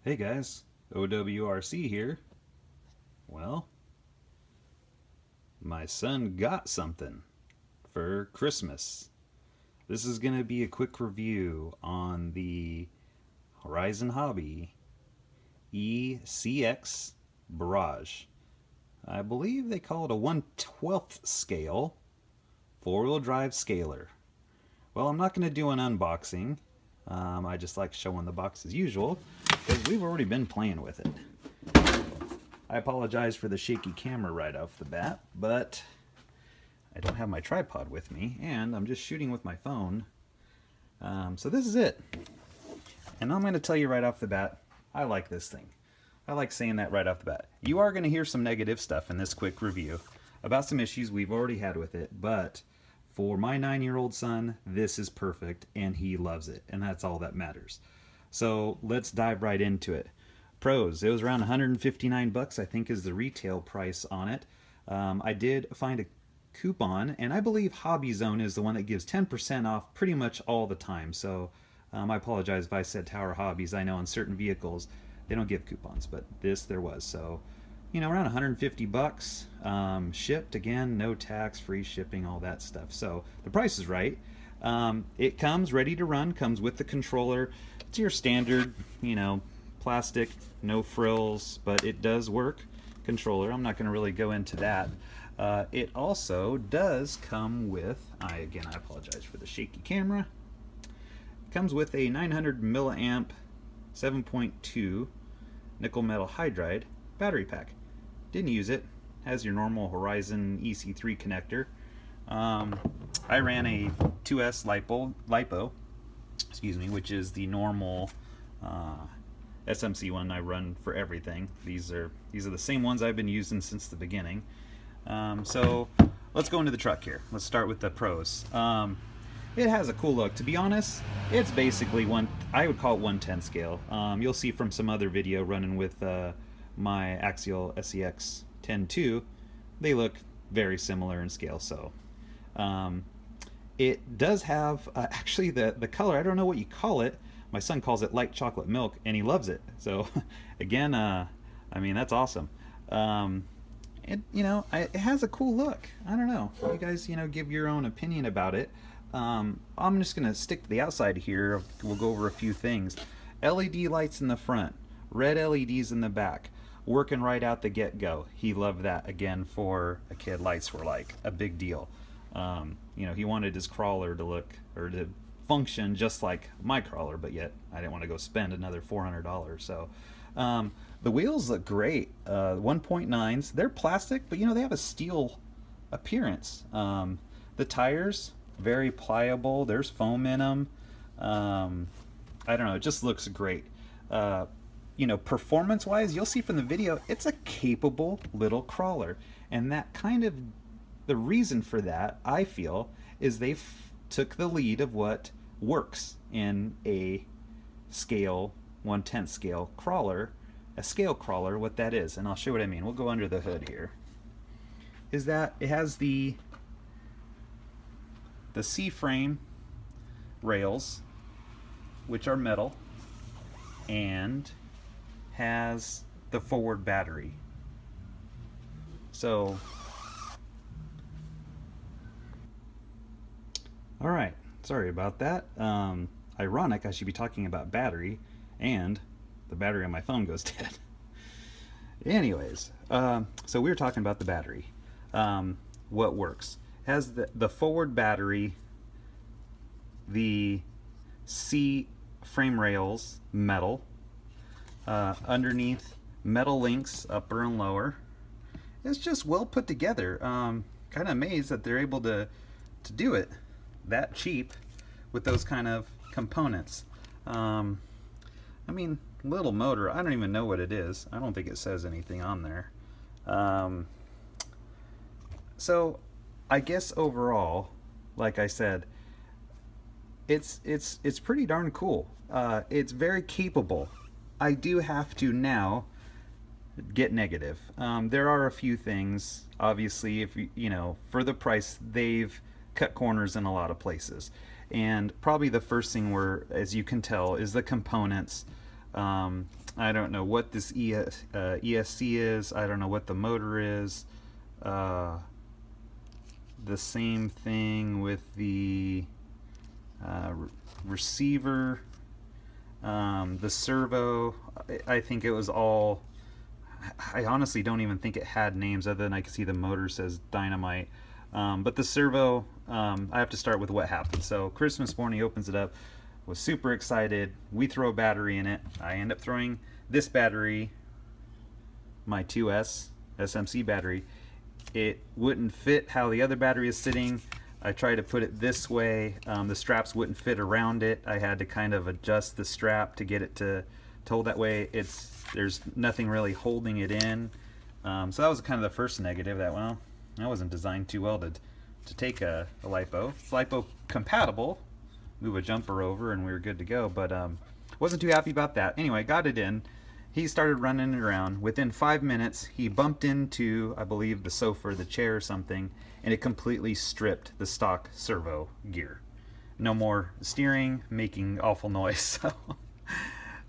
Hey guys, OWRC here. Well, my son got something for Christmas. This is going to be a quick review on the Horizon Hobby ECX Barrage. I believe they call it a 1/12 scale 4-wheel drive scaler. Well, I'm not going to do an unboxing. I just like showing the box as usual because we've already been playing with it. I apologize for the shaky camera right off the bat, but I don't have my tripod with me and I'm just shooting with my phone. So this is it. And I'm going to tell you right off the bat, I like this thing. I like saying that right off the bat. You are going to hear some negative stuff in this quick review about some issues we've already had with it, but for my 9-year-old son, this is perfect and he loves it, and that's all that matters. So let's dive right into it. Pros, it was around 159 bucks, I think, is the retail price on it. I did find a coupon, and I believe Hobby Zone is the one that gives 10% off pretty much all the time. So I apologize if I said Tower Hobbies. I know on certain vehicles they don't give coupons, but this there was. So, you know, around 150 bucks, shipped, again, no tax, free shipping, all that stuff. So the price is right. It comes ready to run, comes with the controller. It's your standard, you know, plastic, no frills, but it does work controller. I'm not going to really go into that. It also does come with, again, I apologize for the shaky camera. It comes with a 900 milliamp 7.2 nickel metal hydride battery pack. Didn't use it. Has your normal Horizon EC3 connector. I ran a 2S LiPo, excuse me, which is the normal SMC one I run for everything. These are the same ones I've been using since the beginning. So let's go into the truck here. Let's start with the pros. It has a cool look. To be honest, it's basically I would call it 1/10 scale. You'll see from some other video running with my Axial SEX 10.2, they look very similar in scale. So it does have actually the color, I don't know what you call it. My son calls it light chocolate milk and he loves it. So again, I mean, that's awesome. It has a cool look. I don't know, you guys, give your own opinion about it. I'm just gonna stick to the outside here. We'll go over a few things. LED lights in the front, red LEDs in the back, working right out the get-go. He loved that. Again, for a kid, lights were like a big deal. He wanted his crawler to look or to function just like my crawler, but yet I didn't want to go spend another $400. So the wheels look great. 1.9s, they're plastic, but they have a steel appearance. The tires, very pliable. There's foam in them. I don't know, it just looks great. Performance wise, you'll see from the video, it's a capable little crawler, and that kind of, the reason for that, I feel, is they took the lead of what works in a scale 1/10 scale crawler, a scale crawler, what that is, and I'll show you what I mean. We'll go under the hood here. Is that it has the C-frame rails, which are metal, and has the forward battery. So, all right, sorry about that. Ironic, I should be talking about battery, and the battery on my phone goes dead. Anyways, so we were talking about the battery. What works? Has the forward battery, the C frame rails, metal, underneath metal links, upper and lower. It's just well put together. Kind of amazed that they're able to do it that cheap with those kind of components. I mean, little motor, I don't even know what it is. I don't think it says anything on there. So I guess overall, like I said, it's pretty darn cool. It's very capable. I do have to now get negative. There are a few things, obviously, if for the price, they've cut corners in a lot of places. And probably the first thing as you can tell, is the components. I don't know what this ESC is. I don't know what the motor is. The same thing with the receiver, the servo. I think it was all, I honestly don't even think it had names other than I can see the motor says Dynamite. But the servo, I have to start with what happened. So Christmas morning, he opens it up, was super excited. We throw a battery in it. I end up throwing this battery, my 2S SMC battery. It wouldn't fit how the other battery is sitting. I tried to put it this way. The straps wouldn't fit around it. I had to kind of adjust the strap to get it to hold that way. There's nothing really holding it in. So that was kind of the first negative, that, well, that wasn't designed too well to take a LiPo. It's LiPo compatible. Move a jumper over and we were good to go, but wasn't too happy about that. Anyway, got it in. He started running it around. Within 5 minutes, he bumped into, I believe, the sofa or the chair or something, and it completely stripped the stock servo gear. No more steering, making awful noise. So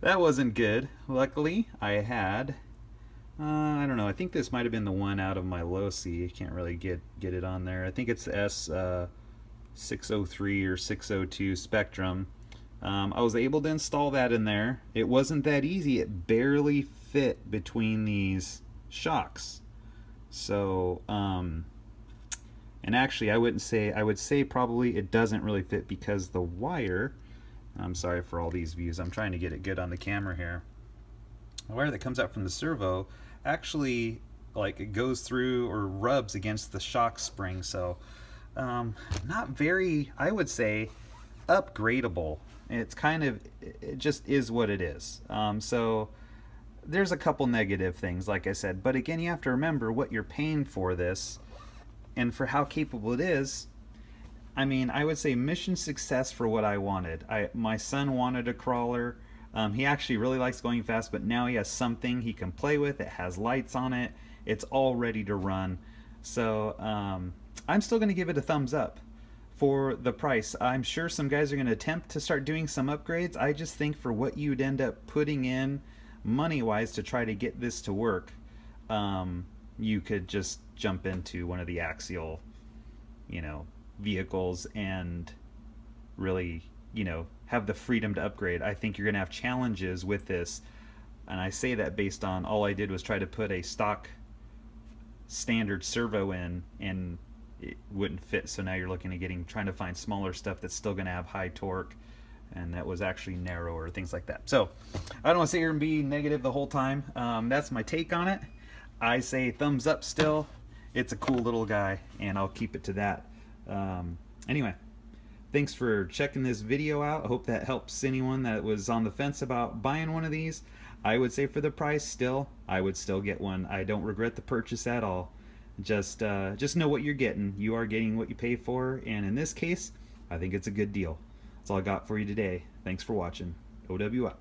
that wasn't good. Luckily, I had, I don't know, I think this might have been the one out of my low C. I can't really get it on there. I think it's the S603 or 602 Spectrum. I was able to install that in there. It wasn't that easy. It barely fit between these shocks. So, and actually I would say probably it doesn't really fit because the wire, I'm sorry for all these views, I'm trying to get it good on the camera here. The wire that comes out from the servo actually, like, it goes through or rubs against the shock spring. So, not very, I would say, upgradable. It's kind of, it just is what it is. So there's a couple negative things, like I said, but again, you have to remember what you're paying for this and for how capable it is. I mean, I would say mission success for what I wanted. My son wanted a crawler. He actually really likes going fast, but now he has something he can play with. It has lights on it. It's all ready to run. So I'm still going to give it a thumbs up for the price. I'm sure some guys are going to attempt to start doing some upgrades. I just think for what you'd end up putting in money-wise to try to get this to work, you could just jump into one of the axial, vehicles and really, have the freedom to upgrade. I think you're going to have challenges with this, and I say that based on all I did was try to put a stock standard servo in, and it wouldn't fit. So now you're looking at trying to find smaller stuff that's still going to have high torque, and that was actually narrower, things like that. So I don't want to sit here and be negative the whole time. That's my take on it. I say thumbs up still. It's a cool little guy, and I'll keep it to that. Anyway, thanks for checking this video out. I hope that helps anyone that was on the fence about buying one of these. I would say for the price, still, I would still get one. I don't regret the purchase at all. Just know what you're getting. You are getting what you pay for, and in this case, I think it's a good deal. That's all I got for you today. Thanks for watching. OW out.